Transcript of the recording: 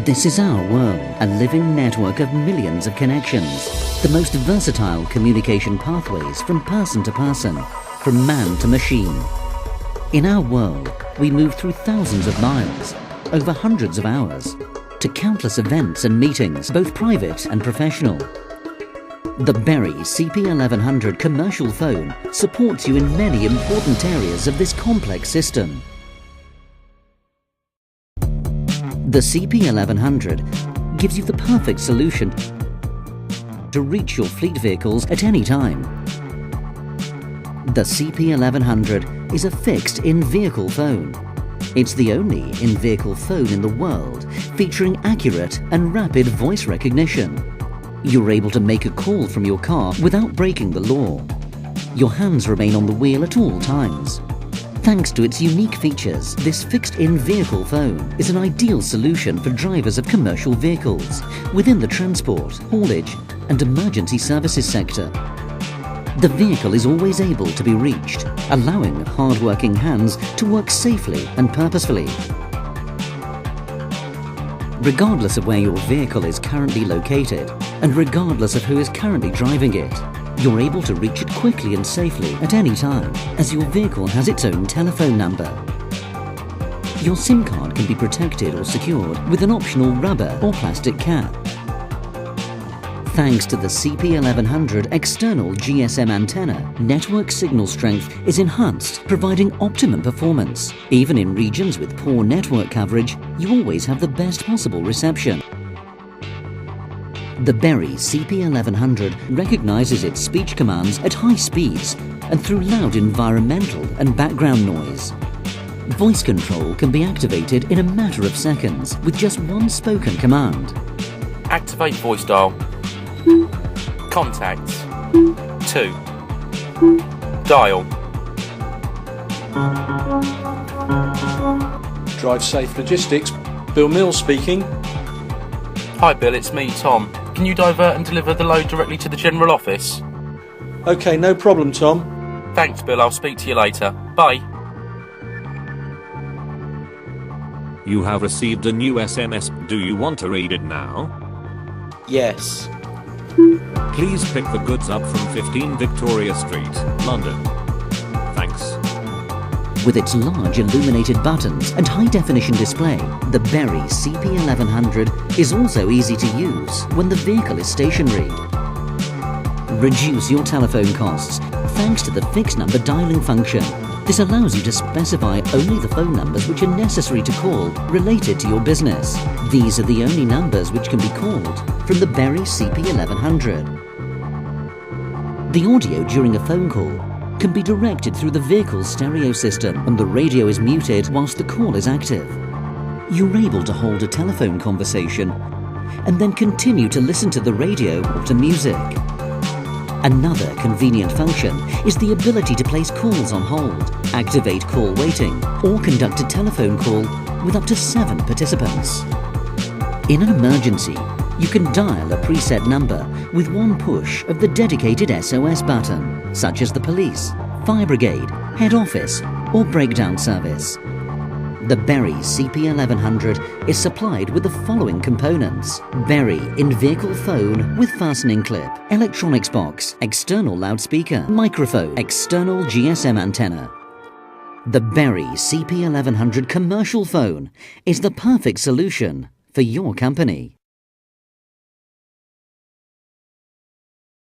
This is our world, a living network of millions of connections, the most versatile communication pathways from person to person, from man to machine. In our world, we move through thousands of miles, over hundreds of hours, to countless events and meetings, both private and professional. The Berry CP1100 commercial phone supports you in many important areas of this complex system. The CP1100 gives you the perfect solution to reach your fleet vehicles at any time. The CP1100 is a fixed in-vehicle phone. It's the only in-vehicle phone in the world featuring accurate and rapid voice recognition. You're able to make a call from your car without breaking the law. Your hands remain on the wheel at all times. Thanks to its unique features, this fixed in-vehicle phone is an ideal solution for drivers of commercial vehicles within the transport, haulage and emergency services sector. The vehicle is always able to be reached, allowing hard-working hands to work safely and purposefully. Regardless of where your vehicle is currently located, and regardless of who is currently driving it, you're able to reach it quickly and safely at any time, as your vehicle has its own telephone number. Your SIM card can be protected or secured with an optional rubber or plastic cap. Thanks to the CP1100 external GSM antenna, network signal strength is enhanced, providing optimum performance. Even in regions with poor network coverage, you always have the best possible reception. The Berry CP1100 recognizes its speech commands at high speeds and through loud environmental and background noise. Voice control can be activated in a matter of seconds with just one spoken command. Activate voice dial. Contacts. 2. Dial. Drive Safe Logistics. Bill Mills speaking. Hi Bill, it's me, Tom. Can you divert and deliver the load directly to the general office? Okay, no problem, Tom. Thanks Bill, I'll speak to you later. Bye. You have received a new SMS. Do you want to read it now? Yes. Please pick the goods up from 15 Victoria Street, London. Thanks. With its large illuminated buttons and high-definition display, the Berry CP1100 is also easy to use when the vehicle is stationary. Reduce your telephone costs thanks to the fixed number dialing function. This allows you to specify only the phone numbers which are necessary to call related to your business. These are the only numbers which can be called from the Berry CP1100. The audio during a phone call can be directed through the vehicle's stereo system and the radio is muted whilst the call is active. You're able to hold a telephone conversation and then continue to listen to the radio or to music. Another convenient function is the ability to place calls on hold, activate call waiting, or conduct a telephone call with up to 7 participants. In an emergency, you can dial a preset number with one push of the dedicated SOS button, such as the police, fire brigade, head office, or breakdown service. The Berry CP1100 is supplied with the following components: Berry in-vehicle phone with fastening clip, electronics box, external loudspeaker, microphone, external GSM antenna. The Berry CP1100 commercial phone is the perfect solution for your company.